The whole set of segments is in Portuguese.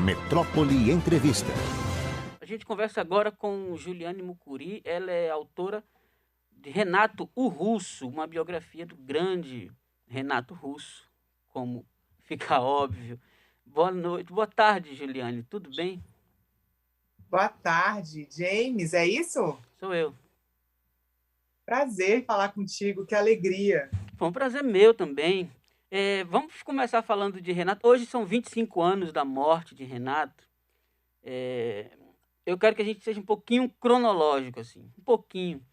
Metrópole Entrevista. A gente conversa agora com Juliane Mucuri. Ela é autora de Renato o Russo, uma biografia do grande Renato Russo, como fica óbvio. Boa noite, boa tarde, Juliane. Tudo bem? Boa tarde, James, é isso? Sou eu. Prazer falar contigo, que alegria. Foi um prazer meu também. Vamos começar falando de Renato. Hoje são 25 anos da morte de Renato. Eu quero que a gente seja um pouquinho cronológico, assim, um pouquinho.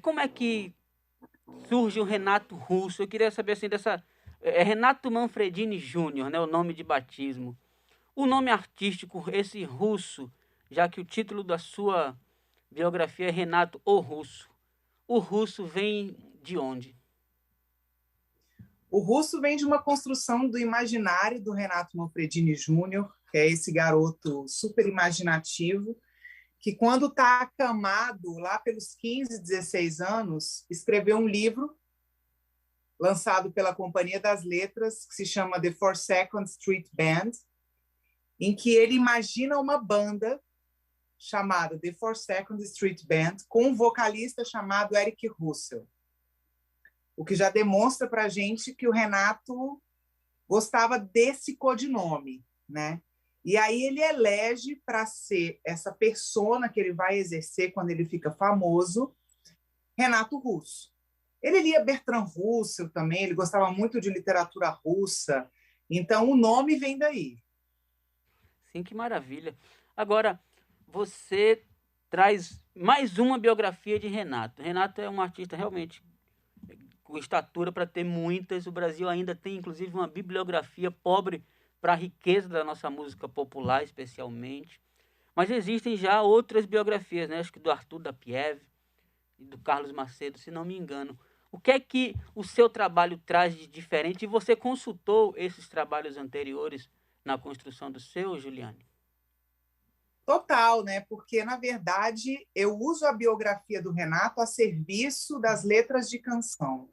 Como é que surge o Renato Russo? Eu queria saber assim dessa. Renato Manfredini Júnior, né, o nome de batismo. O nome artístico, esse Russo, já que o título da sua biografia é Renato o Russo. O Russo vem de onde? O Russo vem de uma construção do imaginário do Renato Manfredini Júnior, que é esse garoto super imaginativo, que quando está acamado, lá pelos 15, 16 anos, escreveu um livro lançado pela Companhia das Letras, que se chama The 42nd Street Band, em que ele imagina uma banda chamada The 42nd Street Band, com um vocalista chamado Eric Russell. O que já demonstra para a gente que o Renato gostava desse codinome, né? E aí ele elege para ser essa persona que ele vai exercer quando ele fica famoso, Renato Russo. Ele lia Bertrand Russell também, ele gostava muito de literatura russa, então o nome vem daí. Sim, que maravilha. Agora, você traz mais uma biografia de Renato. Renato é um artista realmente com estatura para ter muitas. O Brasil ainda tem, inclusive, uma bibliografia pobre para a riqueza da nossa música popular, especialmente. Mas existem já outras biografias, né? Acho que do Arthur da Pieve e do Carlos Macedo, se não me engano. O que é que o seu trabalho traz de diferente? E você consultou esses trabalhos anteriores na construção do seu, Juliane? Total, né? Porque, na verdade, eu uso a biografia do Renato a serviço das letras de canção.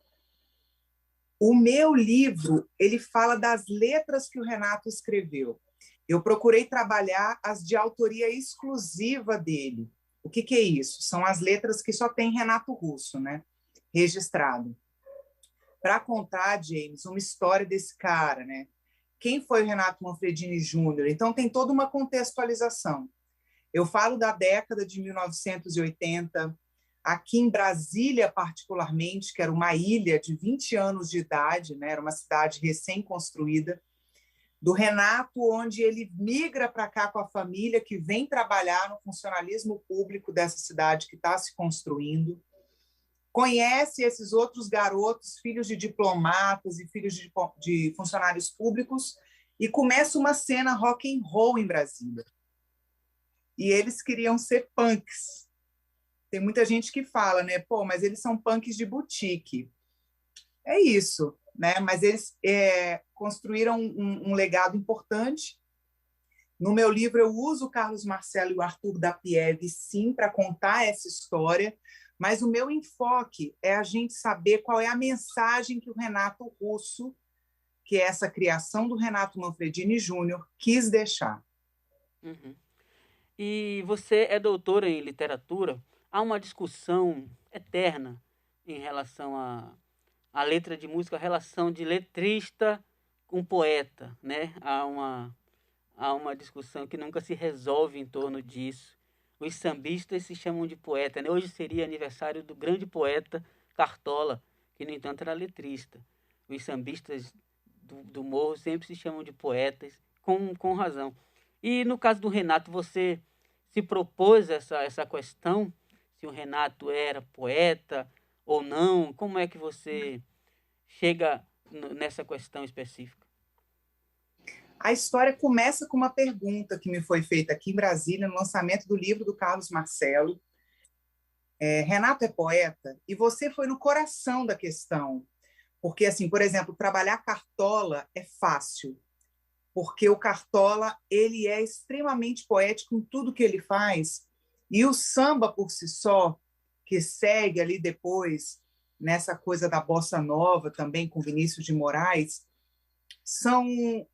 O meu livro, ele fala das letras que o Renato escreveu. Eu procurei trabalhar as de autoria exclusiva dele. O que é isso? São as letras que só tem Renato Russo, né? Registrado. Para contar, James, uma história desse cara, né? Quem foi o Renato Manfredini Júnior? Então, tem toda uma contextualização. Eu falo da década de 1980, aqui em Brasília, particularmente, que era uma ilha de 20 anos de idade, né? Era uma cidade recém-construída, do Renato, onde ele migra para cá com a família, que vem trabalhar no funcionalismo público dessa cidade que está se construindo, conhece esses outros garotos, filhos de diplomatas e filhos de funcionários públicos, e começa uma cena rock and roll em Brasília. E eles queriam ser punks. Tem muita gente que fala, né? Pô, mas eles são punks de boutique. É isso, né? Mas eles construíram um legado importante. No meu livro, eu uso o Carlos Marcelo e o Arthur da Pieve, sim, para contar essa história, mas o meu enfoque é a gente saber qual é a mensagem que o Renato Russo, que é essa criação do Renato Manfredini Júnior, quis deixar. Uhum. E você é doutora em literatura. Há uma discussão eterna em relação à letra de música, a relação de letrista com poeta, né? Há uma discussão que nunca se resolve em torno disso. Os sambistas se chamam de poeta, né? Hoje seria aniversário do grande poeta Cartola, que, no entanto, era letrista. Os sambistas do Morro sempre se chamam de poetas, com razão. E no caso do Renato, você se propôs essa questão, se o Renato era poeta ou não? Como é que você chega nessa questão específica? A história começa com uma pergunta que me foi feita aqui em Brasília, no lançamento do livro do Carlos Marcelo. Renato é poeta? E você foi no coração da questão. Porque, assim, por exemplo, trabalhar Cartola é fácil, porque o Cartola ele é extremamente poético em tudo que ele faz, e o samba por si só, que segue ali depois, nessa coisa da bossa nova também, com Vinícius de Moraes, são,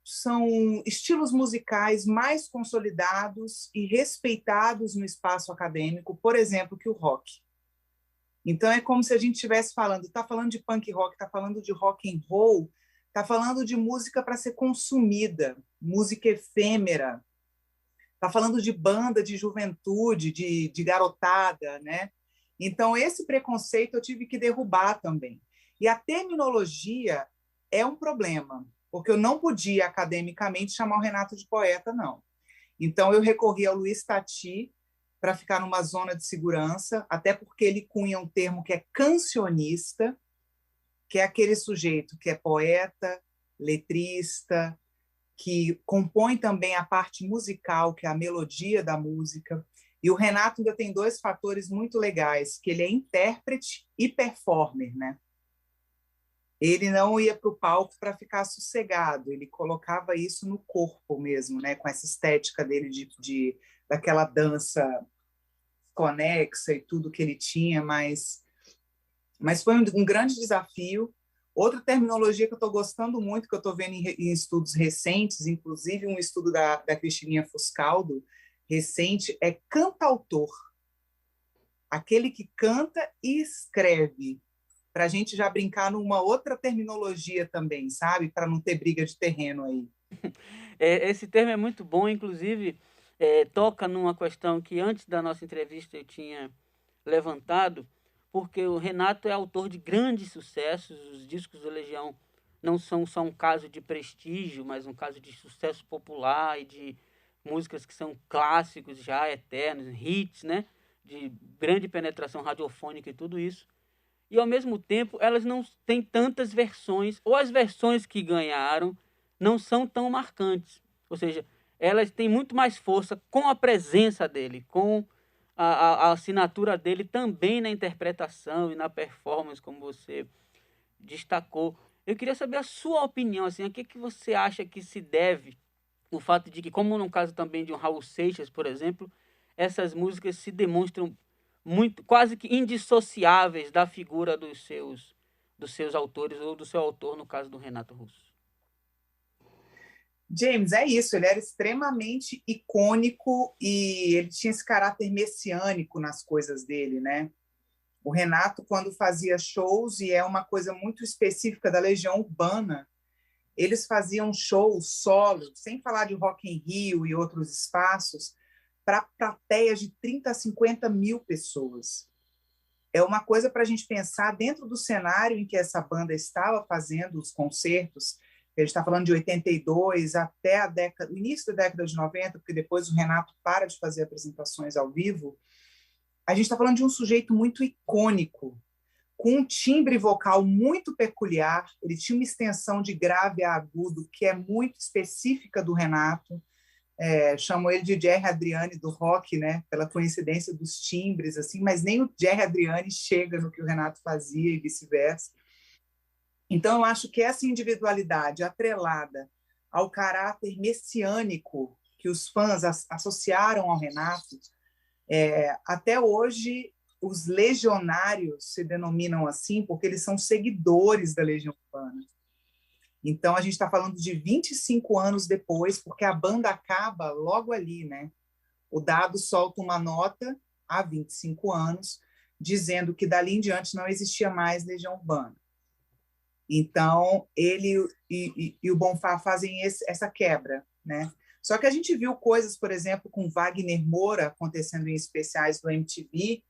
são estilos musicais mais consolidados e respeitados no espaço acadêmico, por exemplo, que o rock. Então é como se a gente estivesse falando, está falando de punk rock, está falando de rock and roll, está falando de música para ser consumida, música efêmera, está falando de banda de juventude, de garotada, né? Então esse preconceito eu tive que derrubar também. E a terminologia é um problema, porque eu não podia academicamente chamar o Renato de poeta, não. Então eu recorri ao Luiz Tati para ficar numa zona de segurança, até porque ele cunha um termo que é cancionista, que é aquele sujeito que é poeta, letrista, que compõe também a parte musical, que é a melodia da música. E o Renato ainda tem dois fatores muito legais, que ele é intérprete e performer, né? Ele não ia para o palco para ficar sossegado, ele colocava isso no corpo mesmo, né? Com essa estética dele daquela dança conexa e tudo que ele tinha, mas foi um grande desafio. Outra terminologia que eu estou gostando muito, que eu estou vendo em estudos recentes, inclusive um estudo da Cristininha Fuscaldo, recente, é cantautor. Aquele que canta e escreve, para a gente já brincar numa outra terminologia também, sabe? Para não ter briga de terreno aí. Esse termo é muito bom, inclusive toca numa questão que antes da nossa entrevista eu tinha levantado, porque o Renato é autor de grandes sucessos, os discos do Legião não são só um caso de prestígio, mas um caso de sucesso popular e de músicas que são clássicos já, eternos, hits, né? De grande penetração radiofônica e tudo isso. E ao mesmo tempo elas não têm tantas versões, ou as versões que ganharam não são tão marcantes. Ou seja, elas têm muito mais força com a presença dele, com a assinatura dele também na interpretação e na performance, como você destacou. Eu queria saber a sua opinião, assim, a que você acha que se deve o fato de que, como no caso também de um Raul Seixas, por exemplo, essas músicas se demonstram muito, quase que indissociáveis da figura dos seus autores ou do seu autor, no caso do Renato Russo. James, é isso, ele era extremamente icônico e ele tinha esse caráter messiânico nas coisas dele, né? O Renato, quando fazia shows, e é uma coisa muito específica da Legião Urbana, eles faziam shows solo, sem falar de Rock in Rio e outros espaços, para plateias de 30 a 50 mil pessoas. É uma coisa para a gente pensar dentro do cenário em que essa banda estava fazendo os concertos. A gente está falando de 82 até o início da década de 90, porque depois o Renato para de fazer apresentações ao vivo. A gente está falando de um sujeito muito icônico, com um timbre vocal muito peculiar. Ele tinha uma extensão de grave a agudo que é muito específica do Renato. Chamou ele de Jerry Adriani do rock, né? Pela coincidência dos timbres, assim, mas nem o Jerry Adriani chega no que o Renato fazia e vice-versa. Então, eu acho que essa individualidade atrelada ao caráter messiânico que os fãs associaram ao Renato, até hoje os legionários se denominam assim porque eles são seguidores da Legião Urbana. Então, a gente está falando de 25 anos depois, porque a banda acaba logo ali, né? O Dado solta uma nota há 25 anos, dizendo que dali em diante não existia mais Legião Urbana. Então, ele e o Bonfá fazem essa quebra, né? Só que a gente viu coisas, por exemplo, com Wagner Moura acontecendo em especiais da MTV,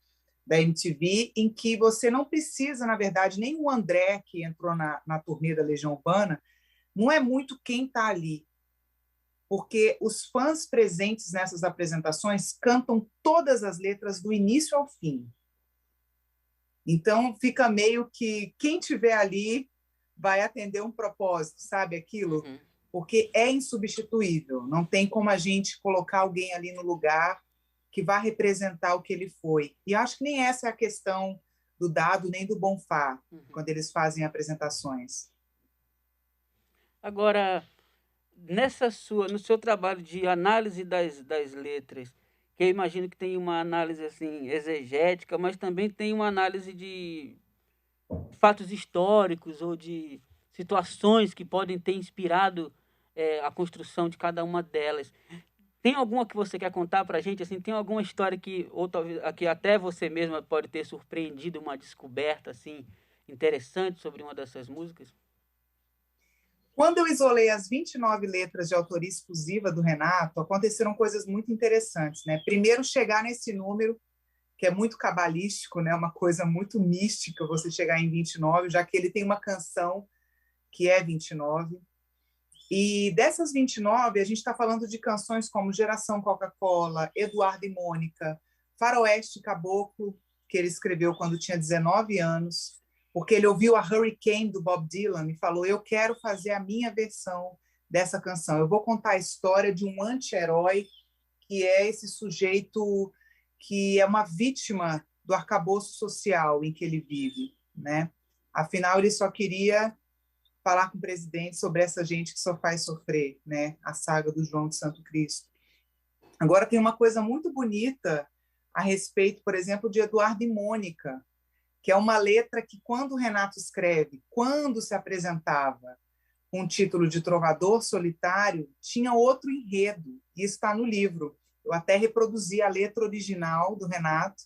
em que você não precisa, na verdade, nem o André, que entrou na turnê da Legião Urbana, não é muito quem está ali, porque os fãs presentes nessas apresentações cantam todas as letras do início ao fim. Então, fica meio que quem tiver ali vai atender um propósito, sabe aquilo? Uhum. Porque é insubstituível. Não tem como a gente colocar alguém ali no lugar que vá representar o que ele foi. E acho que nem essa é a questão do Dado nem do Bonfá, quando eles fazem apresentações. Agora, no seu trabalho de análise das letras, que eu imagino que tem uma análise assim exegética, mas também tem uma análise de fatos históricos ou de situações que podem ter inspirado a construção de cada uma delas. Tem alguma que você quer contar pra gente? Assim, tem alguma história que, ou talvez, que até você mesma pode ter surpreendido, uma descoberta assim, interessante sobre uma dessas músicas? Quando eu isolei as 29 letras de autoria exclusiva do Renato, aconteceram coisas muito interessantes, né? Primeiro, chegar nesse número, que é muito cabalístico, né? Uma coisa muito mística você chegar em 29, já que ele tem uma canção que é 29. E dessas 29, a gente está falando de canções como Geração Coca-Cola, Eduardo e Mônica, Faroeste Caboclo, que ele escreveu quando tinha 19 anos, porque ele ouviu a Hurricane do Bob Dylan e falou: eu quero fazer a minha versão dessa canção. Eu vou contar a história de um anti-herói que é esse sujeito que é uma vítima do arcabouço social em que ele vive, né? Afinal, ele só queria falar com o presidente sobre essa gente que só faz sofrer, né? A saga do João de Santo Cristo. Agora, tem uma coisa muito bonita a respeito, por exemplo, de Eduardo e Mônica, que é uma letra que, quando o Renato escreve, quando se apresentava com o título de Trovador Solitário, tinha outro enredo. Isso está no livro. Eu até reproduzi a letra original do Renato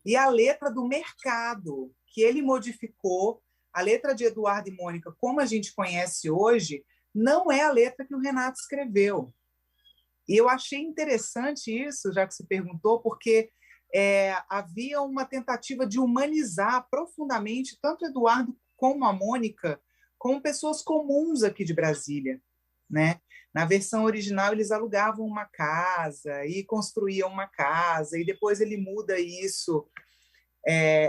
e a letra do Mercado, que ele modificou. A letra de Eduardo e Mônica, como a gente conhece hoje, não é a letra que o Renato escreveu. E eu achei interessante isso, já que você perguntou, porque havia uma tentativa de humanizar profundamente tanto Eduardo como a Mônica como pessoas comuns aqui de Brasília, né? Na versão original, eles alugavam uma casa e construíam uma casa, e depois ele muda isso.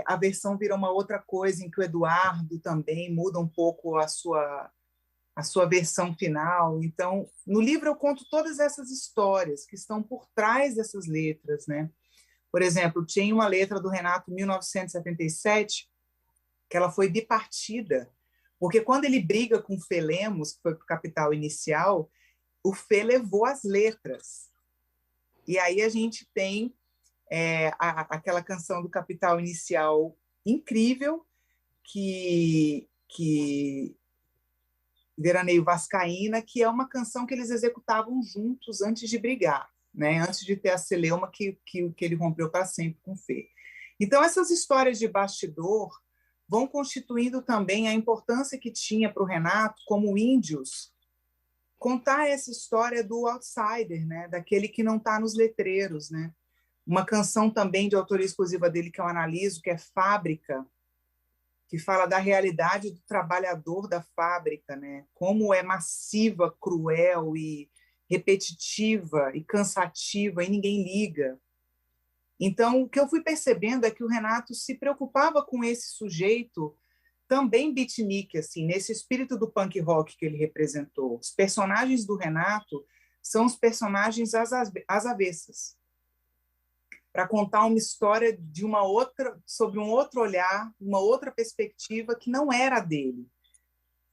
A versão vira uma outra coisa, em que o Eduardo também muda um pouco a sua versão final. Então, no livro eu conto todas essas histórias que estão por trás dessas letras, né? Por exemplo, tinha uma letra do Renato, 1977, que ela foi bipartida, porque quando ele briga com o Fê Lemos, que foi para o Capital Inicial, o Fê levou as letras. E aí a gente tem aquela canção do Capital Inicial incrível, que Veraneio Vascaína, que é uma canção que eles executavam juntos antes de brigar, né? Antes de ter a celeuma que ele rompeu para sempre com o Fê. Então, essas histórias de bastidor vão constituindo também a importância que tinha para o Renato, como Índios, contar essa história do outsider, né? Daquele que não está nos letreiros, né? Uma canção também de autoria exclusiva dele que eu analiso, que é Fábrica, que fala da realidade do trabalhador da fábrica, né? Como é massiva, cruel e repetitiva e cansativa e ninguém liga. Então, o que eu fui percebendo é que o Renato se preocupava com esse sujeito também beatnik, assim, nesse espírito do punk rock que ele representou. Os personagens do Renato são os personagens às avessas, para contar uma história de uma outra, sobre um outro olhar, uma outra perspectiva que não era dele.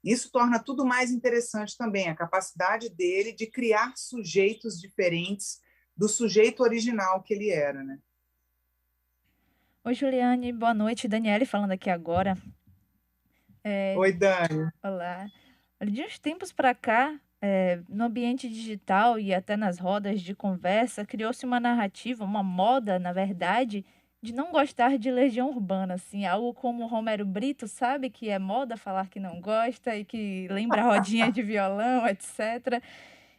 Isso torna tudo mais interessante também, a capacidade dele de criar sujeitos diferentes do sujeito original que ele era, né? Oi, Juliane, boa noite. Daniele falando aqui agora. Oi, Dani. Olá. De uns tempos para cá, no ambiente digital e até nas rodas de conversa, criou-se uma narrativa, uma moda, na verdade, de não gostar de Legião Urbana, assim, algo como Romero Brito, sabe, que é moda falar que não gosta e que lembra rodinha de violão, etc.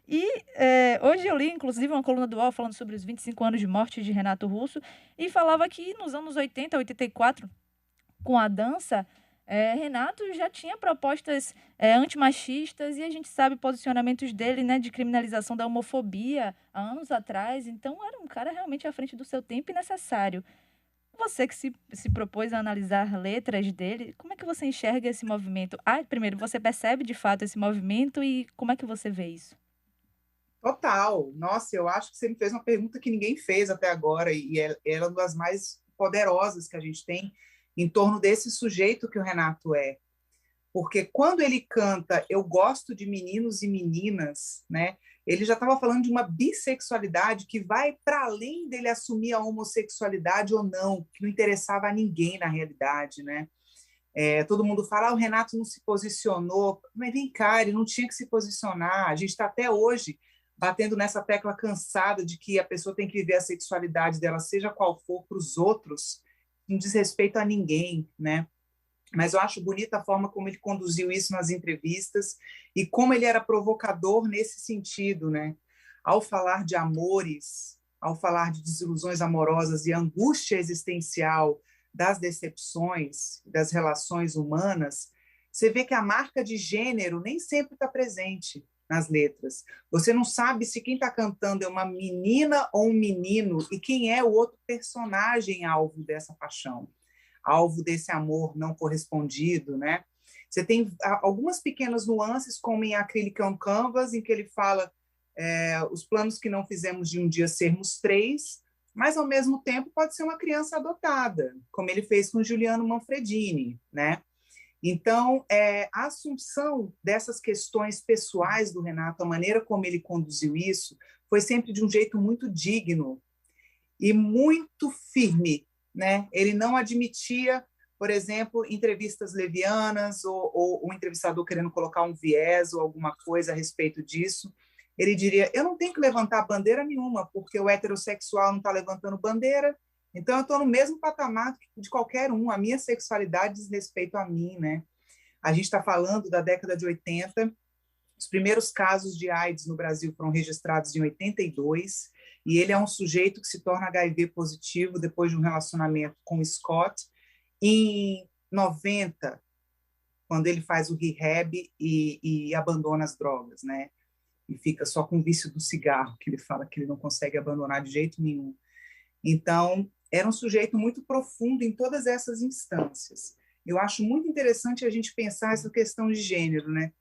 E hoje eu li, inclusive, uma coluna do UOL falando sobre os 25 anos de morte de Renato Russo e falava que nos anos 80, 84, com a dança, Renato já tinha propostas antimachistas e a gente sabe posicionamentos dele, né, de criminalização da homofobia há anos atrás. Então, era um cara realmente à frente do seu tempo e necessário. Você que se propôs a analisar letras dele, como é que você enxerga esse movimento? Primeiro, você percebe de fato esse movimento e como é que você vê isso? Total. Nossa, eu acho que você me fez uma pergunta que ninguém fez até agora e ela é uma das mais poderosas que a gente tem em torno desse sujeito que o Renato é. Porque quando ele canta Eu Gosto de Meninos e Meninas, né, ele já estava falando de uma bissexualidade que vai para além dele assumir a homossexualidade ou não, que não interessava a ninguém na realidade, né? Todo mundo fala, o Renato não se posicionou. Mas vem cá, ele não tinha que se posicionar. A gente está até hoje batendo nessa tecla cansada de que a pessoa tem que viver a sexualidade dela, seja qual for, para os outros, não diz respeito a ninguém, né? Mas eu acho bonita a forma como ele conduziu isso nas entrevistas e como ele era provocador nesse sentido, né? Ao falar de amores, ao falar de desilusões amorosas e angústia existencial das decepções, das relações humanas, você vê que a marca de gênero nem sempre está presente nas letras. Você não sabe se quem está cantando é uma menina ou um menino e quem é o outro personagem alvo dessa paixão, alvo desse amor não correspondido, né? Você tem algumas pequenas nuances, como em Acrylic on Canvas, em que ele fala os planos que não fizemos de um dia sermos três, mas, ao mesmo tempo, pode ser uma criança adotada, como ele fez com Giuliano Manfredini, né? Então, a assunção dessas questões pessoais do Renato, a maneira como ele conduziu isso, foi sempre de um jeito muito digno e muito firme, né? Ele não admitia, por exemplo, entrevistas levianas ou o entrevistador querendo colocar um viés ou alguma coisa a respeito disso. Ele diria, eu não tenho que levantar bandeira nenhuma, porque o heterossexual não está levantando bandeira, então eu estou no mesmo patamar de qualquer um, a minha sexualidade diz respeito a mim, né? A gente está falando da década de 80, os primeiros casos de AIDS no Brasil foram registrados em 82, e ele é um sujeito que se torna HIV positivo depois de um relacionamento com o Scott. Em 90, quando ele faz o rehab e abandona as drogas, né? E fica só com o vício do cigarro, que ele fala que ele não consegue abandonar de jeito nenhum. Então, era um sujeito muito profundo em todas essas instâncias. Eu acho muito interessante a gente pensar essa questão de gênero, né?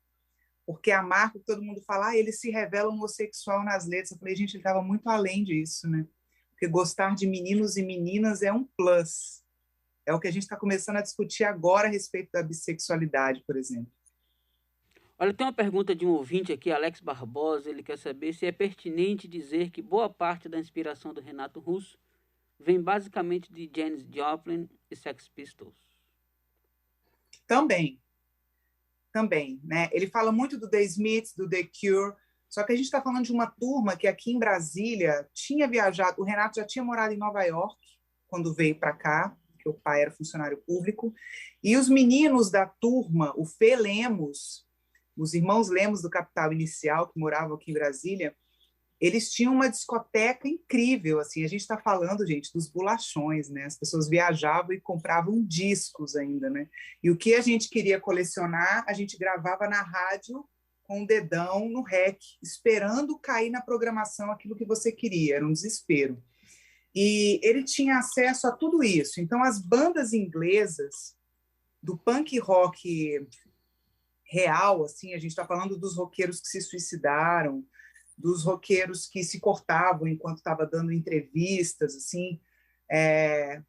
Porque a marca, todo mundo fala, ele se revela homossexual nas letras. Eu falei, gente, ele estava muito além disso, né? Porque gostar de meninos e meninas é um plus. É o que a gente está começando a discutir agora a respeito da bissexualidade, por exemplo. Olha, tem uma pergunta de um ouvinte aqui, Alex Barbosa. Ele quer saber se é pertinente dizer que boa parte da inspiração do Renato Russo vem basicamente de Janis Joplin e Sex Pistols. Também, né? Ele fala muito do The Smiths, do The Cure, só que a gente está falando de uma turma que aqui em Brasília tinha viajado, o Renato já tinha morado em Nova York quando veio para cá, porque o pai era funcionário público, e os meninos da turma, o Fê Lemos, os irmãos Lemos do Capital Inicial, que moravam aqui em Brasília, eles tinham uma discoteca incrível, assim, a gente está falando, gente, dos bolachões, né? As pessoas viajavam e compravam discos ainda, né? E o que a gente queria colecionar, a gente gravava na rádio com o dedão no REC, esperando cair na programação aquilo que você queria, era um desespero. E ele tinha acesso a tudo isso. Então, as bandas inglesas do punk rock real, assim, a gente está falando dos roqueiros que se suicidaram, dos roqueiros que se cortavam enquanto estava dando entrevistas, assim,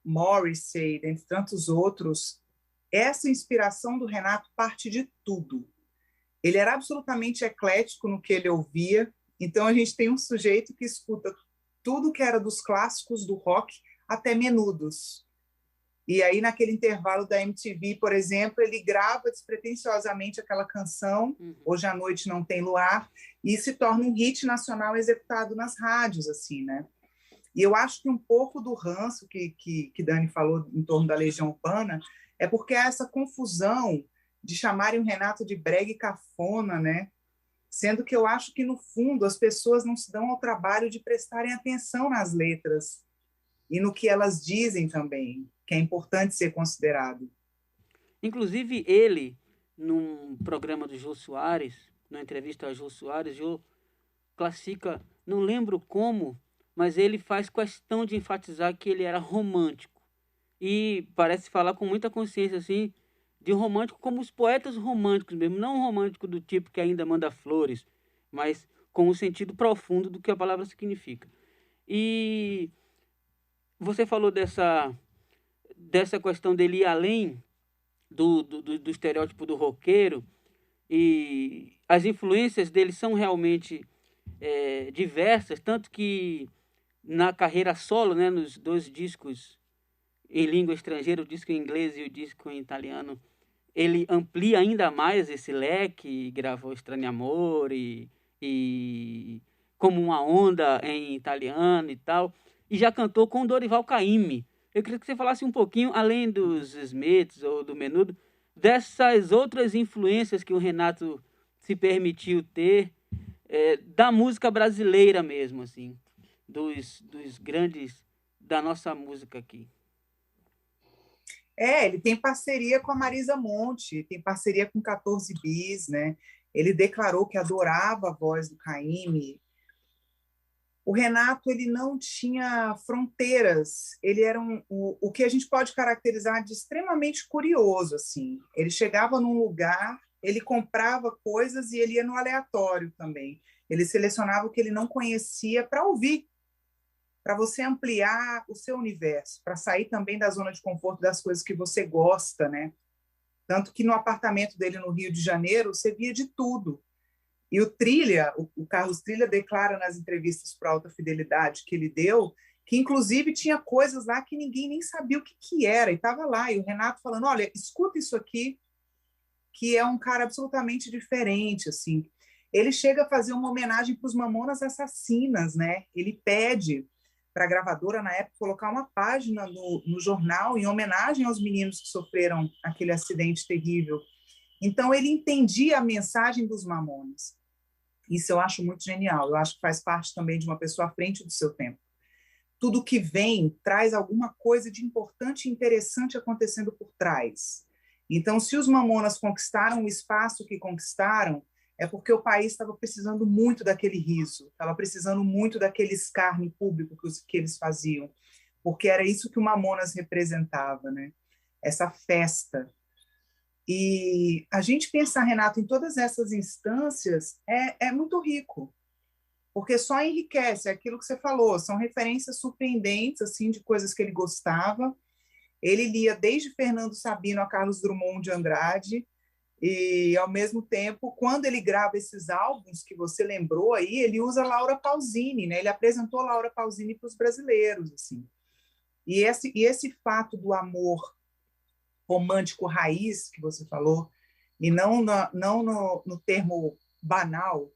Morrissey, dentre tantos outros. Essa inspiração do Renato parte de tudo. Ele era absolutamente eclético no que ele ouvia, então a gente tem um sujeito que escuta tudo que era dos clássicos do rock até Menudos. E aí, naquele intervalo da MTV, por exemplo, ele grava despretensiosamente aquela canção, Hoje à Noite Não Tem Luar, e se torna um hit nacional executado nas rádios, assim, né? E eu acho que um pouco do ranço que Dani falou em torno da Legião Urbana é porque há essa confusão de chamarem o Renato de brega e cafona, né? Sendo que eu acho que, no fundo, as pessoas não se dão ao trabalho de prestarem atenção nas letras e no que elas dizem também, que é importante ser considerado. Inclusive, ele, num programa do Jô Soares, numa entrevista a Jô Soares, Jô classifica, não lembro como, mas ele faz questão de enfatizar que ele era romântico. E parece falar com muita consciência, assim, de um romântico como os poetas românticos mesmo. Não um romântico do tipo que ainda manda flores, mas com o sentido profundo do que a palavra significa. E você falou dessa questão dele ir além do estereótipo do roqueiro, e as influências dele são realmente diversas, tanto que na carreira solo, né, nos 2 discos em língua estrangeira, o disco em inglês e o disco em italiano, ele amplia ainda mais esse leque, gravou Estranho Amor e Como uma Onda em italiano e tal, e já cantou com Dorival Caymmi. Eu queria que você falasse um pouquinho, além dos Smiths ou do Menudo, dessas outras influências que o Renato se permitiu ter, da música brasileira mesmo, assim, dos grandes da nossa música aqui. Ele tem parceria com a Marisa Monte, tem parceria com 14 Bis, né? Ele declarou que adorava a voz do Caymmi. O Renato, ele não tinha fronteiras, ele era o que a gente pode caracterizar de extremamente curioso, assim. Ele chegava num lugar, ele comprava coisas e ele ia no aleatório também. Ele selecionava o que ele não conhecia para ouvir, para você ampliar o seu universo, para sair também da zona de conforto das coisas que você gosta, né? Tanto que no apartamento dele no Rio de Janeiro, você via de tudo. E o Trilha, o Carlos Trilha declara nas entrevistas para Alta Fidelidade que ele deu, que inclusive tinha coisas lá que ninguém nem sabia o que era, e estava lá. E o Renato falando, olha, escuta isso aqui, que é um cara absolutamente diferente, assim. Ele chega a fazer uma homenagem para os Mamonas Assassinas, né? Ele pede para a gravadora, na época, colocar uma página no jornal em homenagem aos meninos que sofreram aquele acidente terrível. Então, ele entendia a mensagem dos Mamonas. Isso eu acho muito genial. Eu acho que faz parte também de uma pessoa à frente do seu tempo. Tudo que vem traz alguma coisa de importante e interessante acontecendo por trás. Então, se os Mamonas conquistaram o espaço que conquistaram, é porque o país estava precisando muito daquele riso, estava precisando muito daquele escárnio público que eles faziam, porque era isso que o Mamonas representava, né? Essa festa. E a gente pensar, Renato, em todas essas instâncias é muito rico, porque só enriquece aquilo que você falou, são referências surpreendentes, assim, de coisas que ele gostava. Ele lia desde Fernando Sabino a Carlos Drummond de Andrade, e, ao mesmo tempo, quando ele grava esses álbuns que você lembrou aí, ele usa Laura Pausini, né? Ele apresentou Laura Pausini para os brasileiros, assim. E esse fato do amor romântico raiz que você falou, e não no termo banal,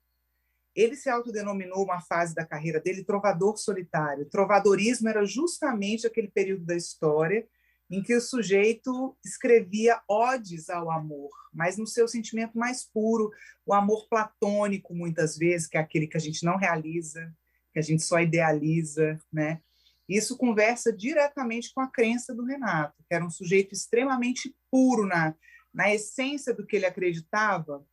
ele se autodenominou uma fase da carreira dele trovador solitário. Trovadorismo era justamente aquele período da história em que o sujeito escrevia odes ao amor, mas no seu sentimento mais puro, o amor platônico, muitas vezes, que é aquele que a gente não realiza, que a gente só idealiza, né? Isso conversa diretamente com a crença do Renato, que era um sujeito extremamente puro na essência do que ele acreditava.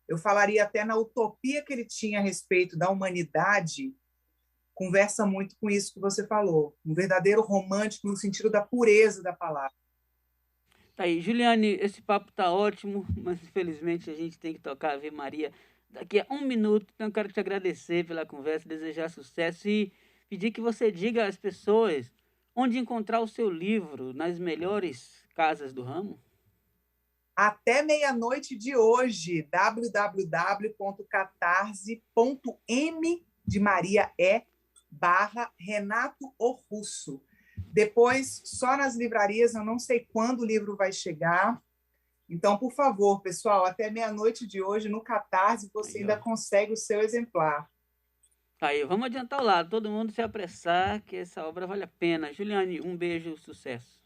Eu falaria até na utopia que ele tinha a respeito da humanidade, conversa muito com isso que você falou. Um verdadeiro romântico no sentido da pureza da palavra. Tá aí, Juliane, esse papo tá ótimo, mas infelizmente a gente tem que tocar Ave Maria daqui a 1 minuto. Então eu quero te agradecer pela conversa, desejar sucesso e pedir que você diga às pessoas onde encontrar o seu livro nas melhores casas do ramo. Até meia-noite de hoje, www.catarse.m de Maria /Renato o Russo. Depois, só nas livrarias, eu não sei quando o livro vai chegar. Então, por favor, pessoal, até meia-noite de hoje, no Catarse, você ainda consegue o seu exemplar. Aí, vamos adiantar o lado, todo mundo se apressar, que essa obra vale a pena. Juliane, um beijo, sucesso.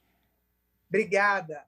Obrigada.